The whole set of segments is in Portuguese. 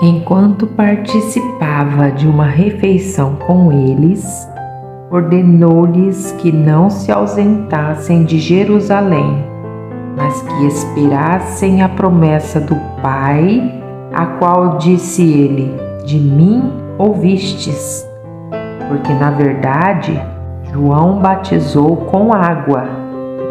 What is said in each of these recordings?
Enquanto participava de uma refeição com eles, ordenou-lhes que não se ausentassem de Jerusalém, mas que esperassem a promessa do Pai, a qual disse ele: de mim ouvistes. Porque, na verdade, João batizou com água,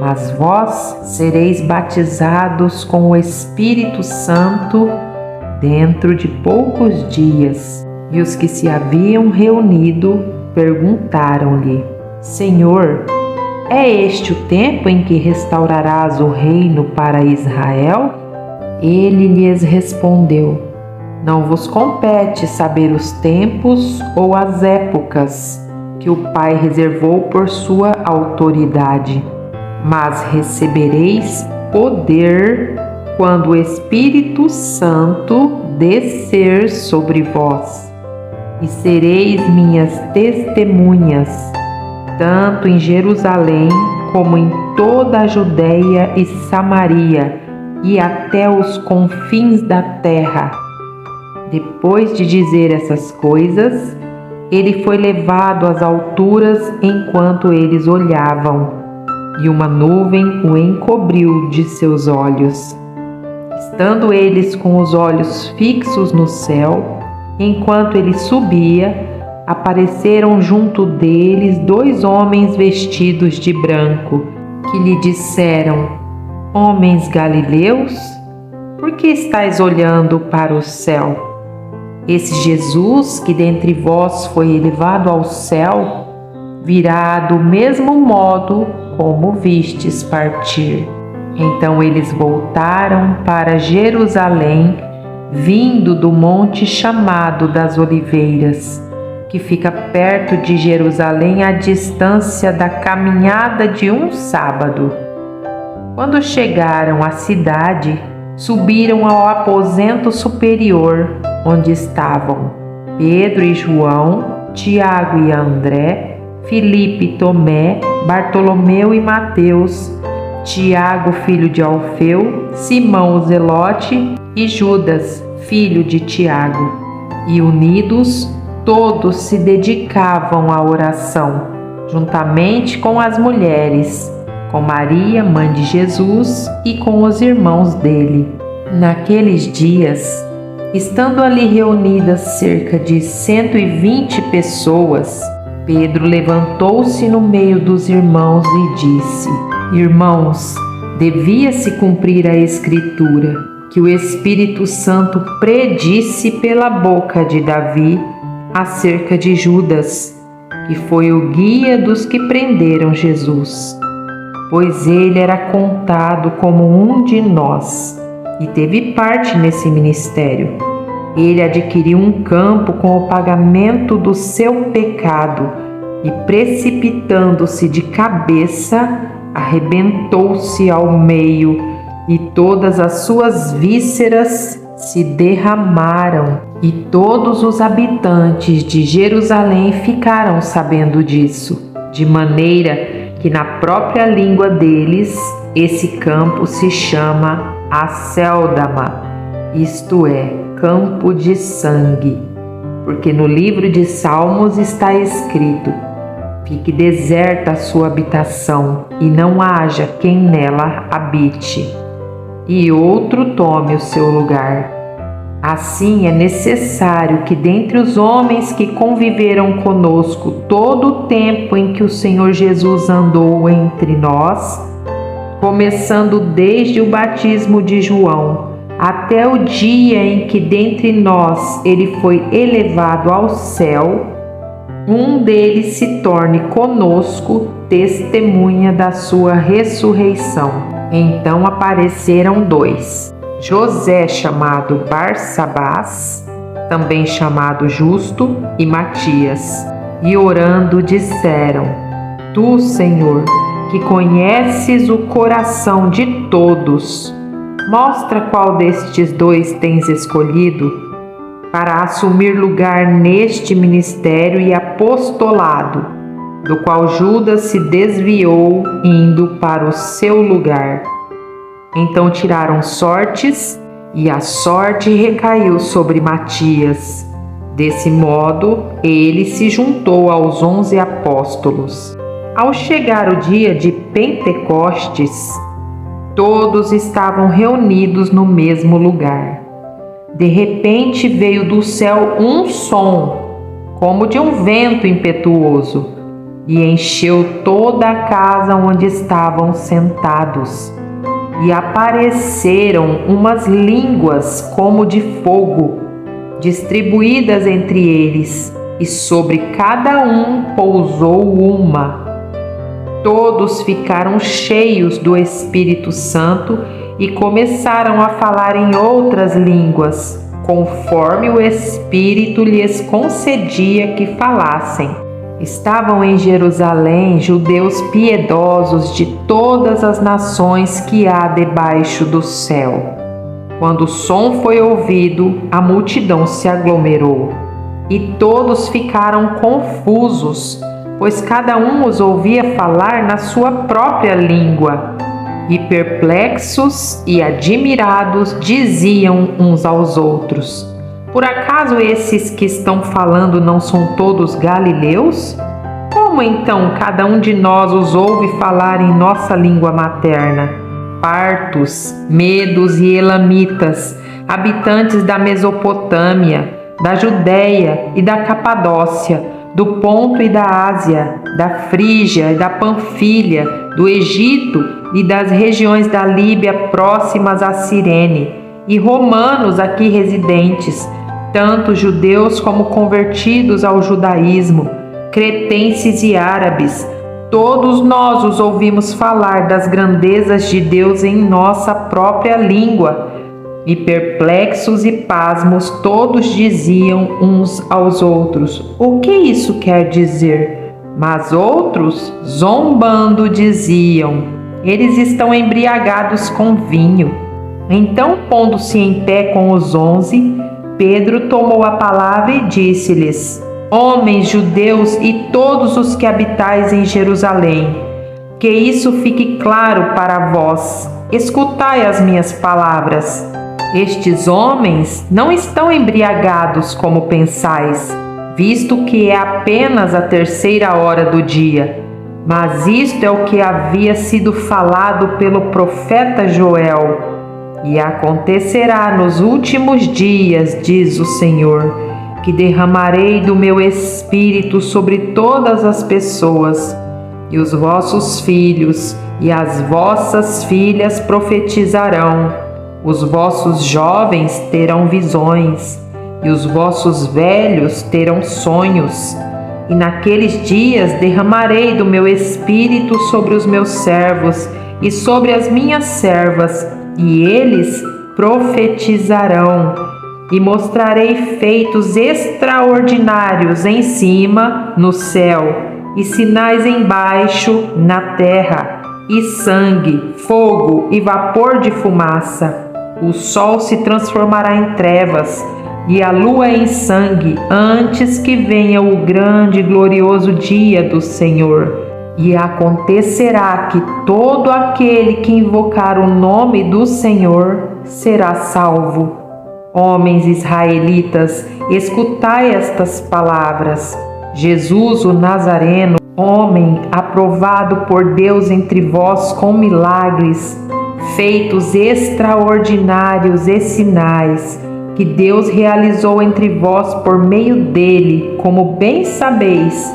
mas vós sereis batizados com o Espírito Santo dentro de poucos dias. E os que se haviam reunido perguntaram-lhe: Senhor, é este o tempo em que restaurarás o reino para Israel? Ele lhes respondeu: Não vos compete saber os tempos ou as épocas que o Pai reservou por sua autoridade, mas recebereis poder quando o Espírito Santo descer sobre vós, e sereis minhas testemunhas, tanto em Jerusalém como em toda a Judeia e Samaria, e até os confins da terra. Depois de dizer essas coisas, ele foi levado às alturas enquanto eles olhavam, e uma nuvem o encobriu de seus olhos. Estando eles com os olhos fixos no céu, enquanto ele subia, apareceram junto deles 2 homens vestidos de branco, que lhe disseram: Homens galileus, por que estáis olhando para o céu? Esse Jesus que dentre vós foi elevado ao céu, virá do mesmo modo como vistes partir. Então eles voltaram para Jerusalém, vindo do monte chamado das Oliveiras, que fica perto de Jerusalém à distância da caminhada de um sábado. Quando chegaram à cidade, subiram ao aposento superior, onde estavam Pedro e João, Tiago e André, Filipe e Tomé, Bartolomeu e Mateus, Tiago, filho de Alfeu, Simão o Zelote e Judas, filho de Tiago. E unidos, todos se dedicavam à oração, juntamente com as mulheres, com Maria, mãe de Jesus, e com os irmãos dele. Naqueles dias, estando ali reunidas cerca de 120 pessoas, Pedro levantou-se no meio dos irmãos e disse: Irmãos, devia-se cumprir a Escritura, que o Espírito Santo predisse pela boca de Davi acerca de Judas, que foi o guia dos que prenderam Jesus. Pois ele era contado como um de nós e teve parte nesse ministério. Ele adquiriu um campo com o pagamento do seu pecado e, precipitando-se de cabeça, arrebentou-se ao meio, e todas as suas vísceras se derramaram. E todos os habitantes de Jerusalém ficaram sabendo disso, de maneira que na própria língua deles esse campo se chama Acéldama, isto é, campo de sangue. Porque no livro de Salmos está escrito: Fique deserta a sua habitação, e não haja quem nela habite, e outro tome o seu lugar. Assim é necessário que dentre os homens que conviveram conosco todo o tempo em que o Senhor Jesus andou entre nós, começando desde o batismo de João, até o dia em que dentre nós ele foi elevado ao céu, um deles se torne conosco testemunha da sua ressurreição. Então apareceram 2, José chamado Barsabás, também chamado Justo, e Matias, e orando disseram: Tu, Senhor, que conheces o coração de todos, mostra qual destes 2 tens escolhido para assumir lugar neste ministério e apostolado, do qual Judas se desviou indo para o seu lugar. Então tiraram sortes e a sorte recaiu sobre Matias. Desse modo, ele se juntou aos 11 apóstolos. Ao chegar o dia de Pentecostes, todos estavam reunidos no mesmo lugar. De repente veio do céu um som, como de um vento impetuoso, e encheu toda a casa onde estavam sentados. E apareceram umas línguas como de fogo, distribuídas entre eles, e sobre cada um pousou uma. Todos ficaram cheios do Espírito Santo e começaram a falar em outras línguas, conforme o Espírito lhes concedia que falassem. Estavam em Jerusalém judeus piedosos de todas as nações que há debaixo do céu. Quando o som foi ouvido, a multidão se aglomerou, e todos ficaram confusos, pois cada um os ouvia falar na sua própria língua. E perplexos e admirados diziam uns aos outros: por acaso esses que estão falando não são todos galileus? Como então cada um de nós os ouve falar em nossa língua materna? Partos, medos e elamitas, habitantes da Mesopotâmia, da Judéia e da Capadócia, do Ponto e da Ásia, da Frígia e da Panfilha, do Egito e das regiões da Líbia próximas a Cirene, e romanos aqui residentes, tanto judeus como convertidos ao judaísmo, cretenses e árabes, todos nós os ouvimos falar das grandezas de Deus em nossa própria língua. E perplexos e pasmos, todos diziam uns aos outros: o que isso quer dizer? Mas outros, zombando, diziam: eles estão embriagados com vinho. Então, pondo-se em pé com os 11, Pedro tomou a palavra e disse-lhes: homens judeus e todos os que habitais em Jerusalém, que isso fique claro para vós. Escutai as minhas palavras. Estes homens não estão embriagados como pensais, visto que é apenas a 3ª hora do dia. Mas isto é o que havia sido falado pelo profeta Joel. E acontecerá nos últimos dias, diz o Senhor, que derramarei do meu espírito sobre todas as pessoas, e os vossos filhos e as vossas filhas profetizarão. Os vossos jovens terão visões, e os vossos velhos terão sonhos. E naqueles dias derramarei do meu espírito sobre os meus servos e sobre as minhas servas, e eles profetizarão. E mostrarei feitos extraordinários em cima, no céu, e sinais embaixo, na terra, e sangue, fogo e vapor de fumaça. O sol se transformará em trevas e a lua em sangue, antes que venha o grande e glorioso dia do Senhor. E acontecerá que todo aquele que invocar o nome do Senhor será salvo. Homens israelitas, escutai estas palavras. Jesus, o Nazareno, homem aprovado por Deus entre vós com milagres, feitos extraordinários e sinais, que Deus realizou entre vós por meio dele, como bem sabeis,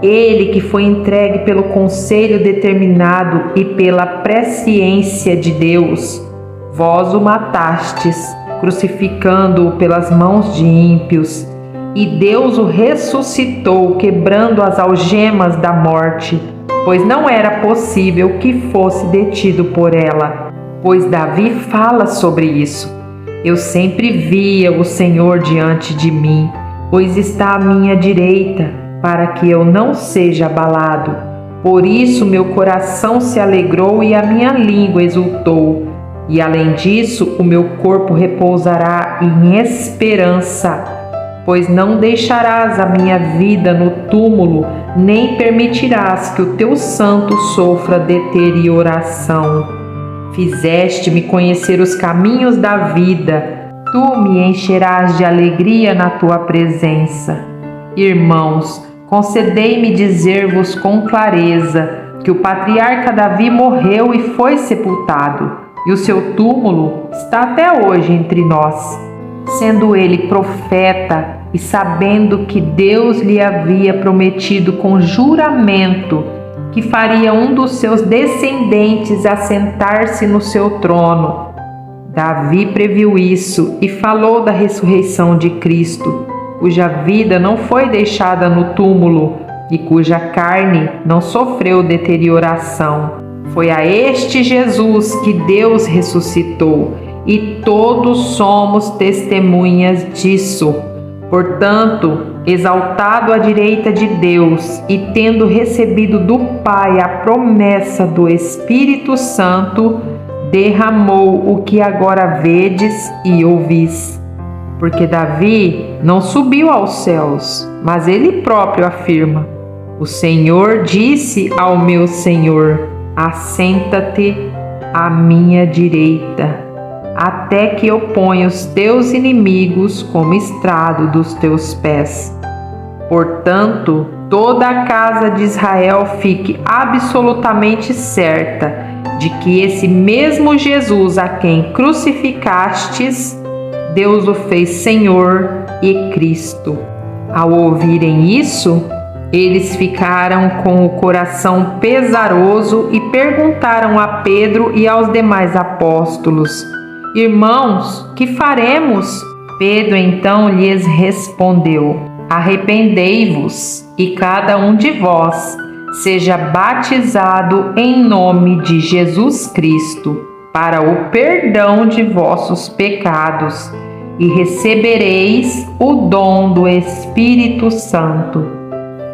ele que foi entregue pelo conselho determinado e pela presciência de Deus, vós o matastes, crucificando-o pelas mãos de ímpios, e Deus o ressuscitou, quebrando as algemas da morte, pois não era possível que fosse detido por ela. Pois Davi fala sobre isso: eu sempre via o Senhor diante de mim, pois está à minha direita, para que eu não seja abalado. Por isso meu coração se alegrou e a minha língua exultou. E além disso, o meu corpo repousará em esperança, pois não deixarás a minha vida no túmulo, nem permitirás que o teu santo sofra deterioração. Fizeste-me conhecer os caminhos da vida. Tu me encherás de alegria na tua presença. Irmãos, concedei-me dizer-vos com clareza que o patriarca Davi morreu e foi sepultado, e o seu túmulo está até hoje entre nós. Sendo ele profeta e sabendo que Deus lhe havia prometido com juramento que faria um dos seus descendentes assentar-se no seu trono, Davi previu isso e falou da ressurreição de Cristo, cuja vida não foi deixada no túmulo e cuja carne não sofreu deterioração. Foi a este Jesus que Deus ressuscitou, e todos somos testemunhas disso. Portanto, exaltado à direita de Deus e tendo recebido do Pai a promessa do Espírito Santo, derramou o que agora vedes e ouvis. Porque Davi não subiu aos céus, mas ele próprio afirma: o Senhor disse ao meu Senhor: assenta-te à minha direita, até que eu ponha os teus inimigos como estrado dos teus pés. Portanto, toda a casa de Israel fique absolutamente certa de que esse mesmo Jesus a quem crucificastes, Deus o fez Senhor e Cristo. Ao ouvirem isso, eles ficaram com o coração pesaroso e perguntaram a Pedro e aos demais apóstolos: irmãos, que faremos? Pedro então lhes respondeu: arrependei-vos e cada um de vós seja batizado em nome de Jesus Cristo para o perdão de vossos pecados e recebereis o dom do Espírito Santo,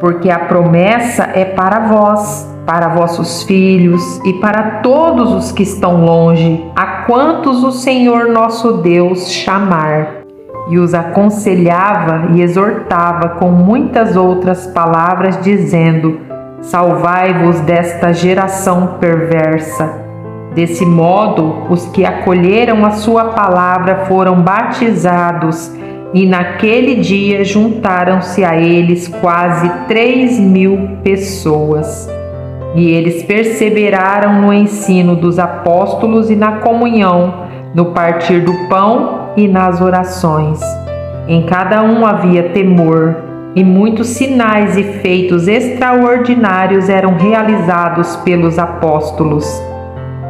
porque a promessa é para vós, para vossos filhos e para todos os que estão longe, a quantos o Senhor nosso Deus chamar. E os aconselhava e exortava com muitas outras palavras, dizendo: salvai-vos desta geração perversa. Desse modo, os que acolheram a sua palavra foram batizados, e naquele dia juntaram-se a eles quase 3.000 pessoas. E eles perseveraram no ensino dos apóstolos e na comunhão, no partir do pão e nas orações. Em cada um havia temor, e muitos sinais e feitos extraordinários eram realizados pelos apóstolos.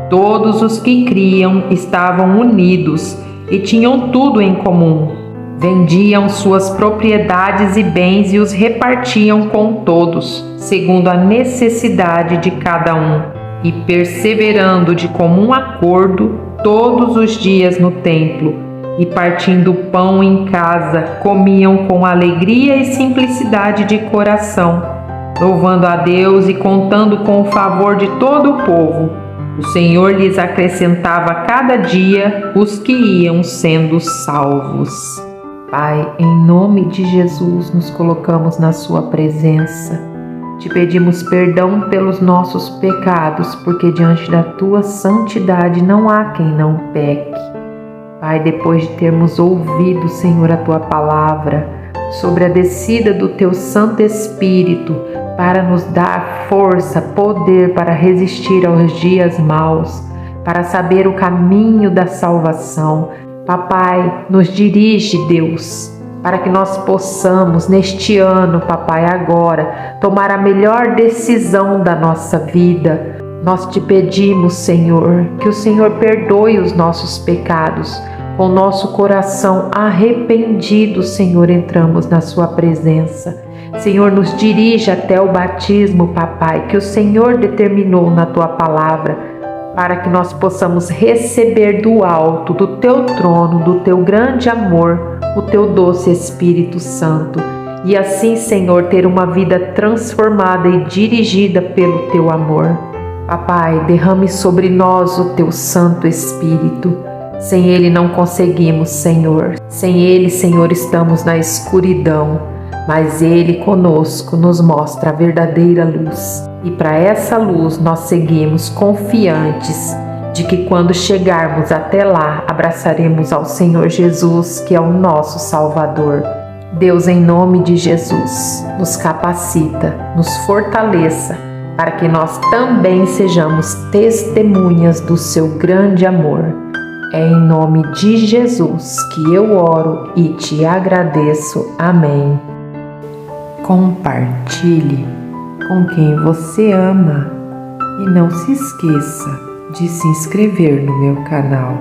Todos os que criam estavam unidos e tinham tudo em comum. Vendiam suas propriedades e bens e os repartiam com todos, segundo a necessidade de cada um, e perseverando de comum acordo todos os dias no templo, e partindo o pão em casa, comiam com alegria e simplicidade de coração, louvando a Deus e contando com o favor de todo o povo. O Senhor lhes acrescentava a cada dia os que iam sendo salvos. Pai, em nome de Jesus, nos colocamos na sua presença. Te pedimos perdão pelos nossos pecados, porque diante da tua santidade não há quem não peque. Pai, depois de termos ouvido, Senhor, a tua palavra sobre a descida do teu Santo Espírito para nos dar força, poder para resistir aos dias maus, para saber o caminho da salvação. Papai, nos dirige, Deus, para que nós possamos, neste ano, Papai, agora, tomar a melhor decisão da nossa vida. Nós te pedimos, Senhor, que o Senhor perdoe os nossos pecados. Com nosso coração arrependido, Senhor, entramos na sua presença. Senhor, nos dirige até o batismo, Papai, que o Senhor determinou na tua palavra, para que nós possamos receber do alto, do teu trono, do teu grande amor, o teu doce Espírito Santo. E assim, Senhor, ter uma vida transformada e dirigida pelo teu amor. Papai, derrame sobre nós o teu Santo Espírito. Sem ele não conseguimos, Senhor. Sem ele, Senhor, estamos na escuridão. Mas ele conosco nos mostra a verdadeira luz. E para essa luz nós seguimos confiantes de que quando chegarmos até lá, abraçaremos ao Senhor Jesus, que é o nosso Salvador. Deus, em nome de Jesus, nos capacita, nos fortaleça, para que nós também sejamos testemunhas do seu grande amor. É em nome de Jesus que eu oro e te agradeço. Amém. Compartilhe com quem você ama e não se esqueça de se inscrever no meu canal.